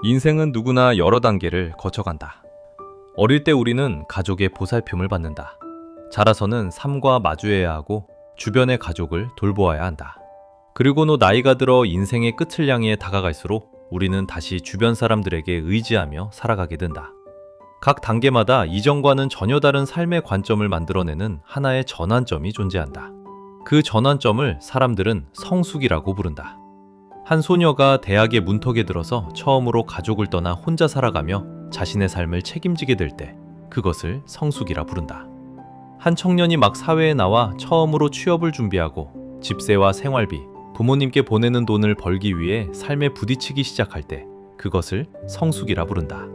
인생은 누구나 여러 단계를 거쳐간다. 어릴 때 우리는 가족의 보살핌을 받는다. 자라서는 삶과 마주해야 하고 주변의 가족을 돌보아야 한다. 그리고 나이가 들어 인생의 끝을 향해 다가갈수록 우리는 다시 주변 사람들에게 의지하며 살아가게 된다. 각 단계마다 이전과는 전혀 다른 삶의 관점을 만들어내는 하나의 전환점이 존재한다. 그 전환점을 사람들은 성숙이라고 부른다. 한 소녀가 대학의 문턱에 들어서 처음으로 가족을 떠나 혼자 살아가며 자신의 삶을 책임지게 될 때 그것을 성숙이라 부른다. 한 청년이 막 사회에 나와 처음으로 취업을 준비하고 집세와 생활비, 부모님께 보내는 돈을 벌기 위해 삶에 부딪히기 시작할 때 그것을 성숙이라 부른다.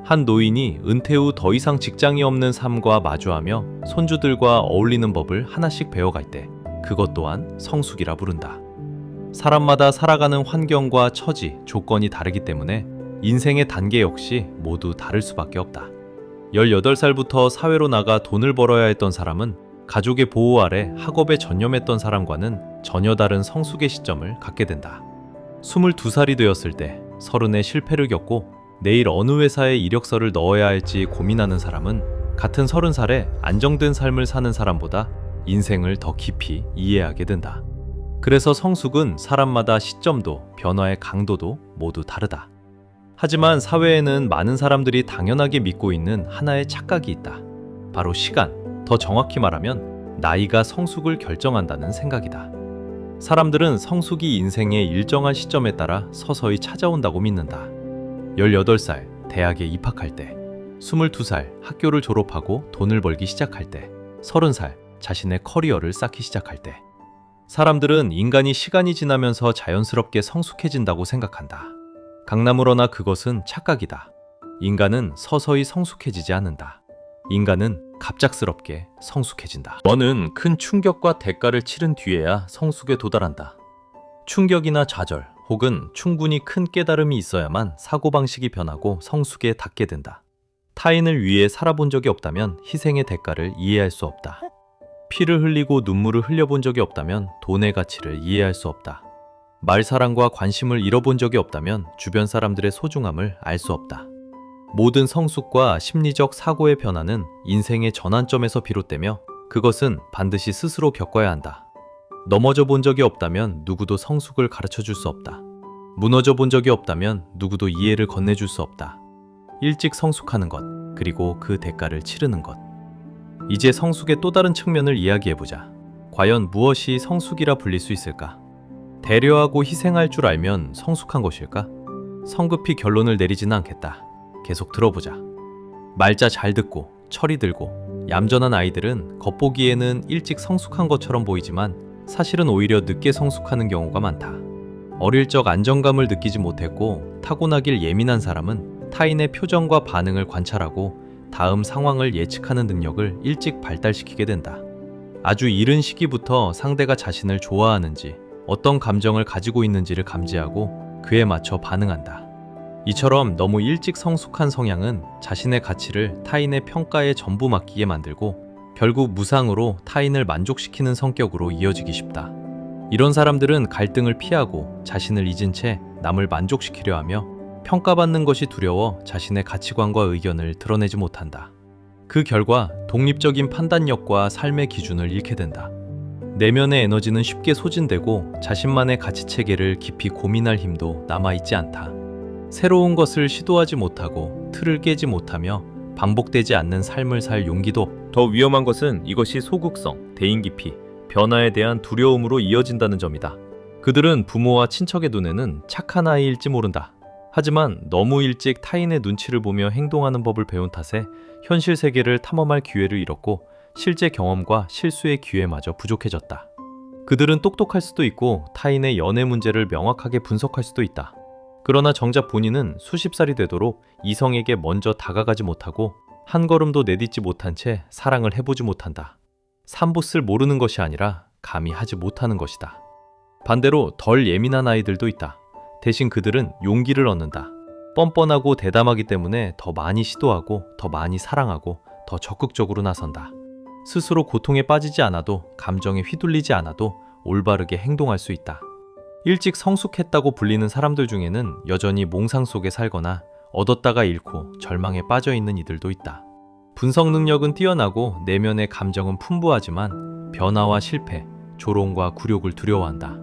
한 노인이 은퇴 후 더 이상 직장이 없는 삶과 마주하며 손주들과 어울리는 법을 하나씩 배워갈 때 그것 또한 성숙이라 부른다. 사람마다 살아가는 환경과 처지, 조건이 다르기 때문에 인생의 단계 역시 모두 다를 수밖에 없다. 18살부터 사회로 나가 돈을 벌어야 했던 사람은 가족의 보호 아래 학업에 전념했던 사람과는 전혀 다른 성숙의 시점을 갖게 된다. 22살이 되었을 때 30의 실패를 겪고 내일 어느 회사에 이력서를 넣어야 할지 고민하는 사람은 같은 30살에 안정된 삶을 사는 사람보다 인생을 더 깊이 이해하게 된다. 그래서 성숙은 사람마다 시점도 변화의 강도도 모두 다르다. 하지만 사회에는 많은 사람들이 당연하게 믿고 있는 하나의 착각이 있다. 바로 시간, 더 정확히 말하면 나이가 성숙을 결정한다는 생각이다. 사람들은 성숙이 인생의 일정한 시점에 따라 서서히 찾아온다고 믿는다. 18살 대학에 입학할 때, 22살 학교를 졸업하고 돈을 벌기 시작할 때, 30살 자신의 커리어를 쌓기 시작할 때. 사람들은 인간이 시간이 지나면서 자연스럽게 성숙해진다고 생각한다. 강나무러나 그것은 착각이다. 인간은 서서히 성숙해지지 않는다. 인간은 갑작스럽게 성숙해진다. 너는 큰 충격과 대가를 치른 뒤에야 성숙에 도달한다. 충격이나 좌절 혹은 충분히 큰 깨달음이 있어야만 사고방식이 변하고 성숙에 닿게 된다. 타인을 위해 살아본 적이 없다면 희생의 대가를 이해할 수 없다. 피를 흘리고 눈물을 흘려본 적이 없다면 돈의 가치를 이해할 수 없다. 말사랑과 관심을 잃어본 적이 없다면 주변 사람들의 소중함을 알 수 없다. 모든 성숙과 심리적 사고의 변화는 인생의 전환점에서 비롯되며 그것은 반드시 스스로 겪어야 한다. 넘어져 본 적이 없다면 누구도 성숙을 가르쳐 줄 수 없다. 무너져 본 적이 없다면 누구도 이해를 건네줄 수 없다. 일찍 성숙하는 것, 그리고 그 대가를 치르는 것. 이제 성숙의 또 다른 측면을 이야기해보자. 과연 무엇이 성숙이라 불릴 수 있을까? 배려하고 희생할 줄 알면 성숙한 것일까? 성급히 결론을 내리지는 않겠다. 계속 들어보자. 말자 잘 듣고 철이 들고 얌전한 아이들은 겉보기에는 일찍 성숙한 것처럼 보이지만 사실은 오히려 늦게 성숙하는 경우가 많다. 어릴 적 안정감을 느끼지 못했고 타고나길 예민한 사람은 타인의 표정과 반응을 관찰하고 다음 상황을 예측하는 능력을 일찍 발달시키게 된다. 아주 이른 시기부터 상대가 자신을 좋아하는지 어떤 감정을 가지고 있는지를 감지하고 그에 맞춰 반응한다. 이처럼 너무 일찍 성숙한 성향은 자신의 가치를 타인의 평가에 전부 맡기게 만들고 결국 무상으로 타인을 만족시키는 성격으로 이어지기 쉽다. 이런 사람들은 갈등을 피하고 자신을 잊은 채 남을 만족시키려 하며 평가받는 것이 두려워 자신의 가치관과 의견을 드러내지 못한다. 그 결과 독립적인 판단력과 삶의 기준을 잃게 된다. 내면의 에너지는 쉽게 소진되고 자신만의 가치체계를 깊이 고민할 힘도 남아있지 않다. 새로운 것을 시도하지 못하고 틀을 깨지 못하며 반복되지 않는 삶을 살 용기도 더 위험한 것은 이것이 소극성, 대인기피, 변화에 대한 두려움으로 이어진다는 점이다. 그들은 부모와 친척의 눈에는 착한 아이일지 모른다. 하지만 너무 일찍 타인의 눈치를 보며 행동하는 법을 배운 탓에 현실 세계를 탐험할 기회를 잃었고 실제 경험과 실수의 기회마저 부족해졌다. 그들은 똑똑할 수도 있고 타인의 연애 문제를 명확하게 분석할 수도 있다. 그러나 정작 본인은 수십 살이 되도록 이성에게 먼저 다가가지 못하고 한 걸음도 내딛지 못한 채 사랑을 해보지 못한다. 삼보스를 모르는 것이 아니라 감히 하지 못하는 것이다. 반대로 덜 예민한 아이들도 있다. 대신 그들은 용기를 얻는다. 뻔뻔하고 대담하기 때문에 더 많이 시도하고 더 많이 사랑하고 더 적극적으로 나선다. 스스로 고통에 빠지지 않아도 감정에 휘둘리지 않아도 올바르게 행동할 수 있다. 일찍 성숙했다고 불리는 사람들 중에는 여전히 몽상 속에 살거나 얻었다가 잃고 절망에 빠져 있는 이들도 있다. 분석 능력은 뛰어나고 내면의 감정은 풍부하지만 변화와 실패, 조롱과 굴욕을 두려워한다.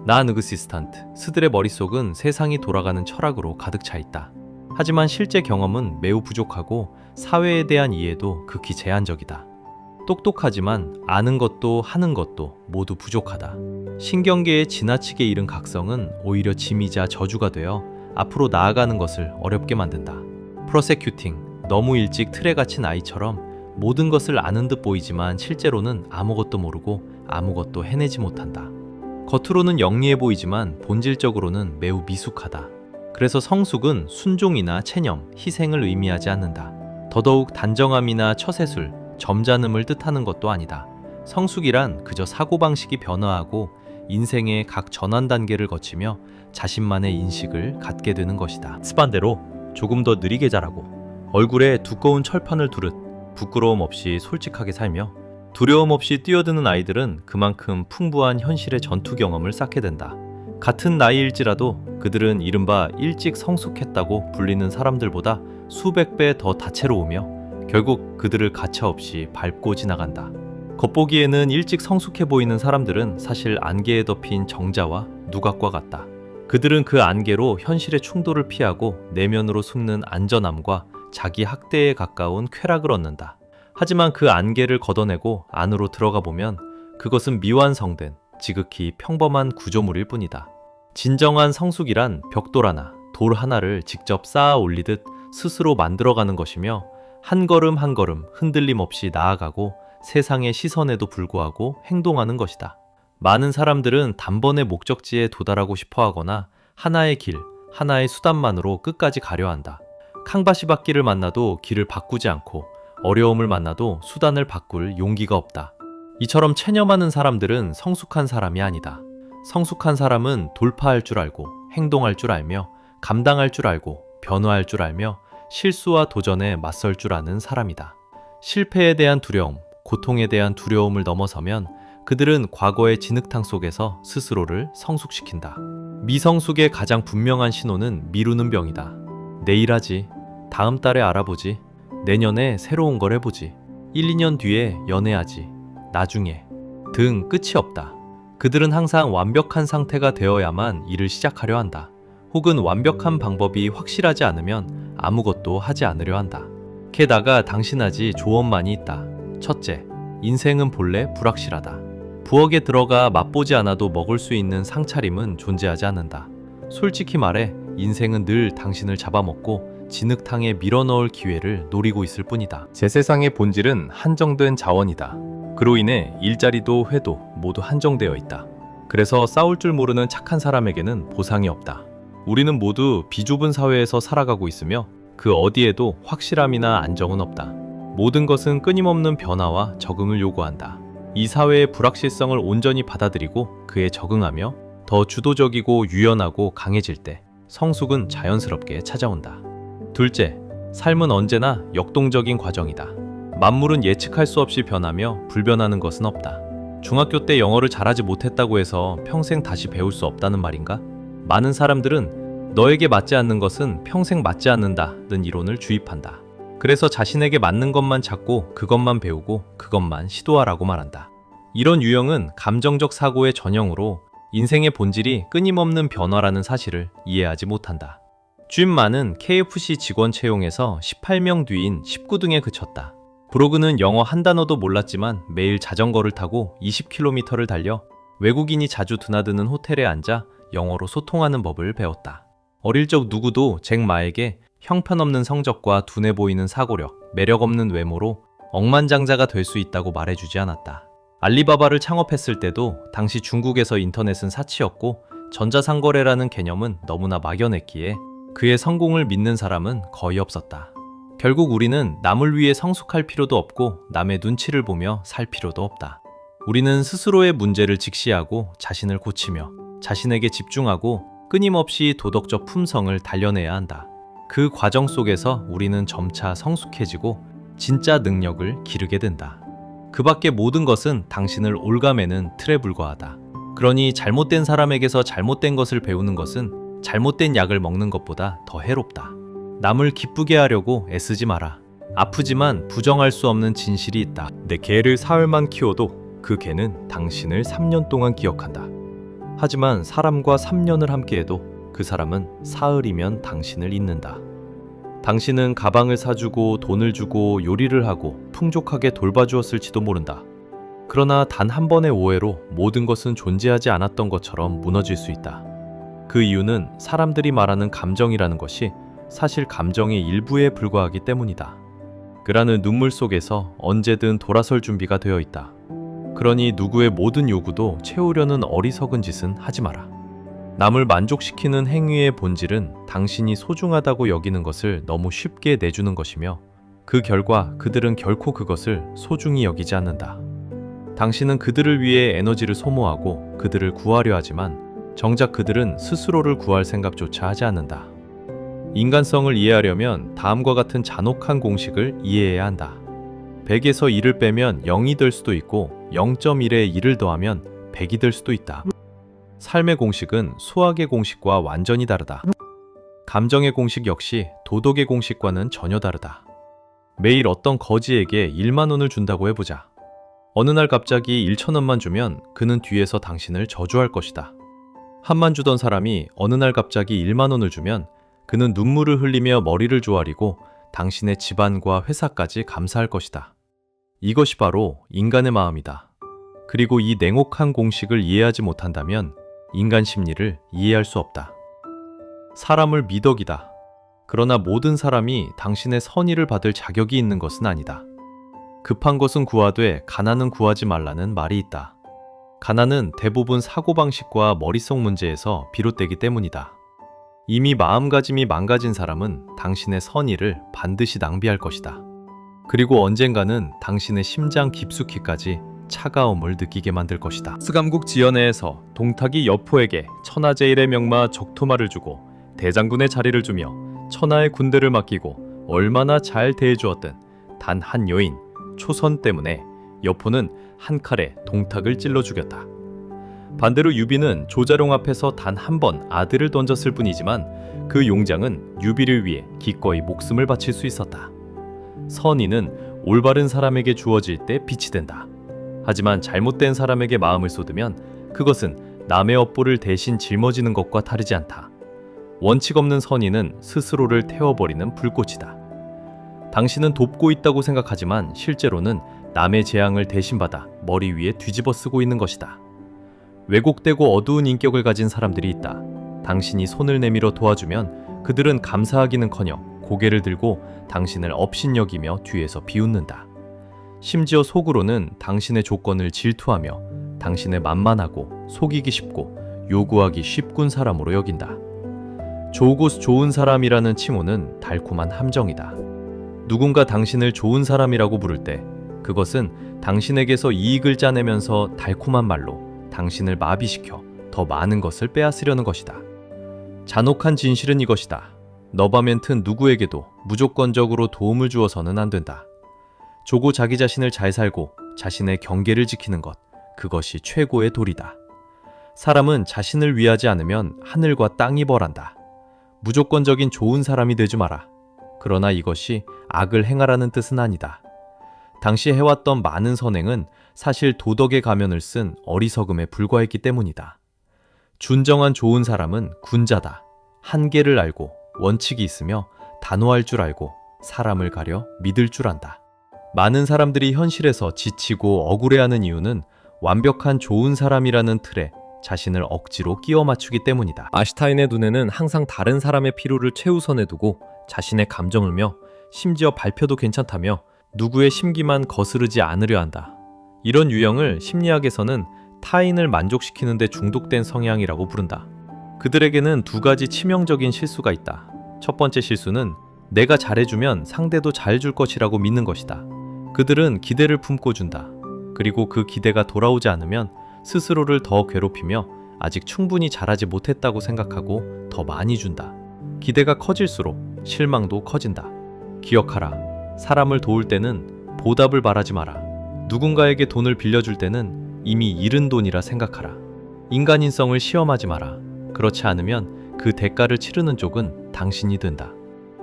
나느그시스탄트, 스들의 머릿속은 세상이 돌아가는 철학으로 가득 차 있다. 하지만 실제 경험은 매우 부족하고 사회에 대한 이해도 극히 제한적이다. 똑똑하지만 아는 것도 하는 것도 모두 부족하다. 신경계에 지나치게 이른 각성은 오히려 짐이자 저주가 되어 앞으로 나아가는 것을 어렵게 만든다. 프로세큐팅, 너무 일찍 틀에 갇힌 아이처럼 모든 것을 아는 듯 보이지만 실제로는 아무것도 모르고 아무것도 해내지 못한다. 겉으로는 영리해 보이지만 본질적으로는 매우 미숙하다. 그래서 성숙은 순종이나 체념, 희생을 의미하지 않는다. 더더욱 단정함이나 처세술, 점잖음을 뜻하는 것도 아니다. 성숙이란 그저 사고방식이 변화하고 인생의 각 전환 단계를 거치며 자신만의 인식을 갖게 되는 것이다. 습관대로 조금 더 느리게 자라고 얼굴에 두꺼운 철판을 두르듯 부끄러움 없이 솔직하게 살며 두려움 없이 뛰어드는 아이들은 그만큼 풍부한 현실의 전투 경험을 쌓게 된다. 같은 나이일지라도 그들은 이른바 일찍 성숙했다고 불리는 사람들보다 수백 배 더 다채로우며 결국 그들을 가차없이 밟고 지나간다. 겉보기에는 일찍 성숙해 보이는 사람들은 사실 안개에 덮인 정자와 누각과 같다. 그들은 그 안개로 현실의 충돌을 피하고 내면으로 숨는 안전함과 자기 학대에 가까운 쾌락을 얻는다. 하지만 그 안개를 걷어내고 안으로 들어가 보면 그것은 미완성된 지극히 평범한 구조물일 뿐이다. 진정한 성숙이란 벽돌 하나, 돌 하나를 직접 쌓아 올리듯 스스로 만들어가는 것이며 한 걸음 한 걸음 흔들림 없이 나아가고 세상의 시선에도 불구하고 행동하는 것이다. 많은 사람들은 단번에 목적지에 도달하고 싶어 하거나 하나의 길, 하나의 수단만으로 끝까지 가려 한다. 캉바시바퀴를 만나도 길을 바꾸지 않고 어려움을 만나도 수단을 바꿀 용기가 없다. 이처럼 체념하는 사람들은 성숙한 사람이 아니다. 성숙한 사람은 돌파할 줄 알고 행동할 줄 알며 감당할 줄 알고 변화할 줄 알며 실수와 도전에 맞설 줄 아는 사람이다. 실패에 대한 두려움, 고통에 대한 두려움을 넘어서면 그들은 과거의 진흙탕 속에서 스스로를 성숙시킨다. 미성숙의 가장 분명한 신호는 미루는 병이다. 내일 하지, 다음 달에 알아보지, 내년에 새로운 걸 해보지, 1, 2년 뒤에 연애하지, 나중에 등 끝이 없다. 그들은 항상 완벽한 상태가 되어야만 일을 시작하려 한다. 혹은 완벽한 방법이 확실하지 않으면 아무것도 하지 않으려 한다. 게다가 당신아지 조언만이 있다. 첫째, 인생은 본래 불확실하다. 부엌에 들어가 맛보지 않아도 먹을 수 있는 상차림은 존재하지 않는다. 솔직히 말해 인생은 늘 당신을 잡아먹고 진흙탕에 밀어넣을 기회를 노리고 있을 뿐이다. 제 세상의 본질은 한정된 자원이다. 그로 인해 일자리도 회도 모두 한정되어 있다. 그래서 싸울 줄 모르는 착한 사람에게는 보상이 없다. 우리는 모두 비좁은 사회에서 살아가고 있으며 그 어디에도 확실함이나 안정은 없다. 모든 것은 끊임없는 변화와 적응을 요구한다. 이 사회의 불확실성을 온전히 받아들이고 그에 적응하며 더 주도적이고 유연하고 강해질 때 성숙은 자연스럽게 찾아온다. 둘째, 삶은 언제나 역동적인 과정이다. 만물은 예측할 수 없이 변하며 불변하는 것은 없다. 중학교 때 영어를 잘하지 못했다고 해서 평생 다시 배울 수 없다는 말인가? 많은 사람들은 너에게 맞지 않는 것은 평생 맞지 않는다는 이론을 주입한다. 그래서 자신에게 맞는 것만 찾고 그것만 배우고 그것만 시도하라고 말한다. 이런 유형은 감정적 사고의 전형으로 인생의 본질이 끊임없는 변화라는 사실을 이해하지 못한다. 쥘만은 KFC 직원 채용에서 18명 뒤인 19등에 그쳤다. 브로그는 영어 한 단어도 몰랐지만 매일 자전거를 타고 20km를 달려 외국인이 자주 드나드는 호텔에 앉아 영어로 소통하는 법을 배웠다. 어릴 적 누구도 잭 마에게 형편없는 성적과 둔해 보이는 사고력, 매력 없는 외모로 억만장자가 될 수 있다고 말해주지 않았다. 알리바바를 창업했을 때도 당시 중국에서 인터넷은 사치였고 전자상거래라는 개념은 너무나 막연했기에 그의 성공을 믿는 사람은 거의 없었다. 결국 우리는 남을 위해 성숙할 필요도 없고 남의 눈치를 보며 살 필요도 없다. 우리는 스스로의 문제를 직시하고 자신을 고치며 자신에게 집중하고 끊임없이 도덕적 품성을 단련해야 한다. 그 과정 속에서 우리는 점차 성숙해지고 진짜 능력을 기르게 된다. 그 밖의 모든 것은 당신을 올가매는 틀에 불과하다. 그러니 잘못된 사람에게서 잘못된 것을 배우는 것은 잘못된 약을 먹는 것보다 더 해롭다. 남을 기쁘게 하려고 애쓰지 마라. 아프지만 부정할 수 없는 진실이 있다. 내 개를 사흘만 키워도 그 개는 당신을 3년 동안 기억한다. 하지만 사람과 3년을 함께해도 그 사람은 사흘이면 당신을 잊는다. 당신은 가방을 사주고 돈을 주고 요리를 하고 풍족하게 돌봐주었을지도 모른다. 그러나 단 한 번의 오해로 모든 것은 존재하지 않았던 것처럼 무너질 수 있다. 그 이유는 사람들이 말하는 감정이라는 것이 사실 감정의 일부에 불과하기 때문이다. 그라는 눈물 속에서 언제든 돌아설 준비가 되어 있다. 그러니 누구의 모든 요구도 채우려는 어리석은 짓은 하지 마라. 남을 만족시키는 행위의 본질은 당신이 소중하다고 여기는 것을 너무 쉽게 내주는 것이며 그 결과 그들은 결코 그것을 소중히 여기지 않는다. 당신은 그들을 위해 에너지를 소모하고 그들을 구하려 하지만 정작 그들은 스스로를 구할 생각조차 하지 않는다. 인간성을 이해하려면 다음과 같은 잔혹한 공식을 이해해야 한다. 100에서 1을 빼면 0이 될 수도 있고 0.1에 1을 더하면 100이 될 수도 있다. 삶의 공식은 수학의 공식과 완전히 다르다. 감정의 공식 역시 도덕의 공식과는 전혀 다르다. 매일 어떤 거지에게 1만 원을 준다고 해보자. 어느 날 갑자기 1,000원만 주면 그는 뒤에서 당신을 저주할 것이다. 한만 주던 사람이 어느 날 갑자기 1만 원을 주면 그는 눈물을 흘리며 머리를 조아리고 당신의 집안과 회사까지 감사할 것이다. 이것이 바로 인간의 마음이다. 그리고 이 냉혹한 공식을 이해하지 못한다면 인간 심리를 이해할 수 없다. 사람을 미덕이다. 그러나 모든 사람이 당신의 선의를 받을 자격이 있는 것은 아니다. 급한 것은 구하되 가난은 구하지 말라는 말이 있다. 가난은 대부분 사고방식과 머릿속 문제에서 비롯되기 때문이다. 이미 마음가짐이 망가진 사람은 당신의 선의를 반드시 낭비할 것이다. 그리고 언젠가는 당신의 심장 깊숙이까지 차가움을 느끼게 만들 것이다. 스감국 지연회에서 동탁이 여포에게 천하제일의 명마 적토마를 주고 대장군의 자리를 주며 천하의 군대를 맡기고 얼마나 잘 대해주었든 단 한 여인 초선 때문에 여포는 한 칼에 동탁을 찔러 죽였다. 반대로 유비는 조자룡 앞에서 단 한 번 아들을 던졌을 뿐이지만 그 용장은 유비를 위해 기꺼이 목숨을 바칠 수 있었다. 선의는 올바른 사람에게 주어질 때 빛이 된다. 하지만 잘못된 사람에게 마음을 쏟으면 그것은 남의 업보를 대신 짊어지는 것과 다르지 않다. 원칙 없는 선의는 스스로를 태워버리는 불꽃이다. 당신은 돕고 있다고 생각하지만 실제로는 남의 재앙을 대신받아 머리 위에 뒤집어 쓰고 있는 것이다. 왜곡되고 어두운 인격을 가진 사람들이 있다. 당신이 손을 내밀어 도와주면 그들은 감사하기는커녕 고개를 들고 당신을 업신여기며 뒤에서 비웃는다. 심지어 속으로는 당신의 조건을 질투하며 당신을 만만하고 속이기 쉽고 요구하기 쉽군 사람으로 여긴다. 좋고 좋은 사람이라는 칭호는 달콤한 함정이다. 누군가 당신을 좋은 사람이라고 부를 때 그것은 당신에게서 이익을 짜내면서 달콤한 말로 당신을 마비시켜 더 많은 것을 빼앗으려는 것이다. 잔혹한 진실은 이것이다. 너바멘트 누구에게도 무조건적으로 도움을 주어서는 안 된다. 조고 자기 자신을 잘 살고 자신의 경계를 지키는 것, 그것이 최고의 도리다. 사람은 자신을 위하지 않으면 하늘과 땅이 벌한다. 무조건적인 좋은 사람이 되지 마라. 그러나 이것이 악을 행하라는 뜻은 아니다. 당시 해왔던 많은 선행은 사실 도덕의 가면을 쓴 어리석음에 불과했기 때문이다. 준정한 좋은 사람은 군자다. 한계를 알고 원칙이 있으며 단호할 줄 알고 사람을 가려 믿을 줄 안다. 많은 사람들이 현실에서 지치고 억울해하는 이유는 완벽한 좋은 사람이라는 틀에 자신을 억지로 끼워 맞추기 때문이다. 아슈타인의 눈에는 항상 다른 사람의 필요를 최우선에 두고 자신의 감정을며 심지어 발표도 괜찮다며 누구의 심기만 거스르지 않으려 한다. 이런 유형을 심리학에서는 타인을 만족시키는 데 중독된 성향이라고 부른다. 그들에게는 두 가지 치명적인 실수가 있다. 첫 번째 실수는 내가 잘해주면 상대도 잘해줄 것이라고 믿는 것이다. 그들은 기대를 품고 준다. 그리고 그 기대가 돌아오지 않으면 스스로를 더 괴롭히며 아직 충분히 잘하지 못했다고 생각하고 더 많이 준다. 기대가 커질수록 실망도 커진다. 기억하라. 사람을 도울 때는 보답을 바라지 마라. 누군가에게 돈을 빌려줄 때는 이미 잃은 돈이라 생각하라. 인간인성을 시험하지 마라. 그렇지 않으면 그 대가를 치르는 쪽은 당신이 된다.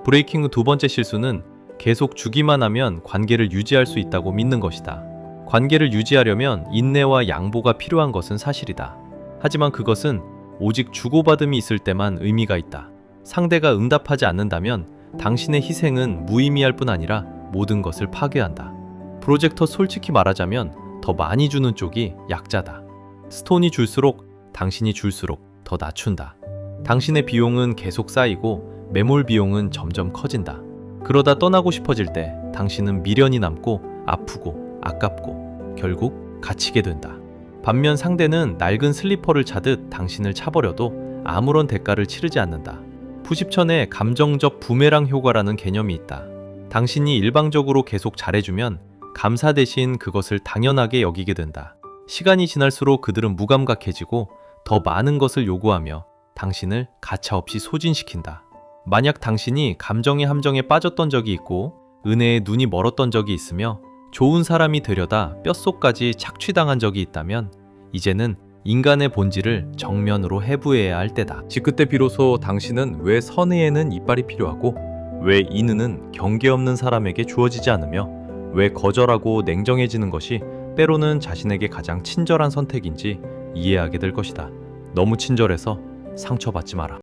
브레이킹 후 두 번째 실수는 계속 주기만 하면 관계를 유지할 수 있다고 믿는 것이다. 관계를 유지하려면 인내와 양보가 필요한 것은 사실이다. 하지만 그것은 오직 주고받음이 있을 때만 의미가 있다. 상대가 응답하지 않는다면 당신의 희생은 무의미할 뿐 아니라 모든 것을 파괴한다. 프로젝터 솔직히 말하자면 더 많이 주는 쪽이 약자다. 스톤이 줄수록 당신이 줄수록 더 낮춘다. 당신의 비용은 계속 쌓이고 매몰 비용은 점점 커진다. 그러다 떠나고 싶어질 때 당신은 미련이 남고 아프고 아깝고 결국 갇히게 된다. 반면 상대는 낡은 슬리퍼를 차듯 당신을 차버려도 아무런 대가를 치르지 않는다. 푸십천에 감정적 부메랑 효과라는 개념이 있다. 당신이 일방적으로 계속 잘해주면 감사 대신 그것을 당연하게 여기게 된다. 시간이 지날수록 그들은 무감각해지고 더 많은 것을 요구하며 당신을 가차없이 소진시킨다. 만약 당신이 감정의 함정에 빠졌던 적이 있고 은혜에 눈이 멀었던 적이 있으며 좋은 사람이 되려다 뼛속까지 착취당한 적이 있다면 이제는 인간의 본질을 정면으로 해부해야 할 때다. 그때 비로소 당신은 왜 선의에는 이빨이 필요하고 왜 인의는 경계 없는 사람에게 주어지지 않으며 왜 거절하고 냉정해지는 것이 때로는 자신에게 가장 친절한 선택인지 이해하게 될 것이다. 너무 친절해서 상처받지 마라.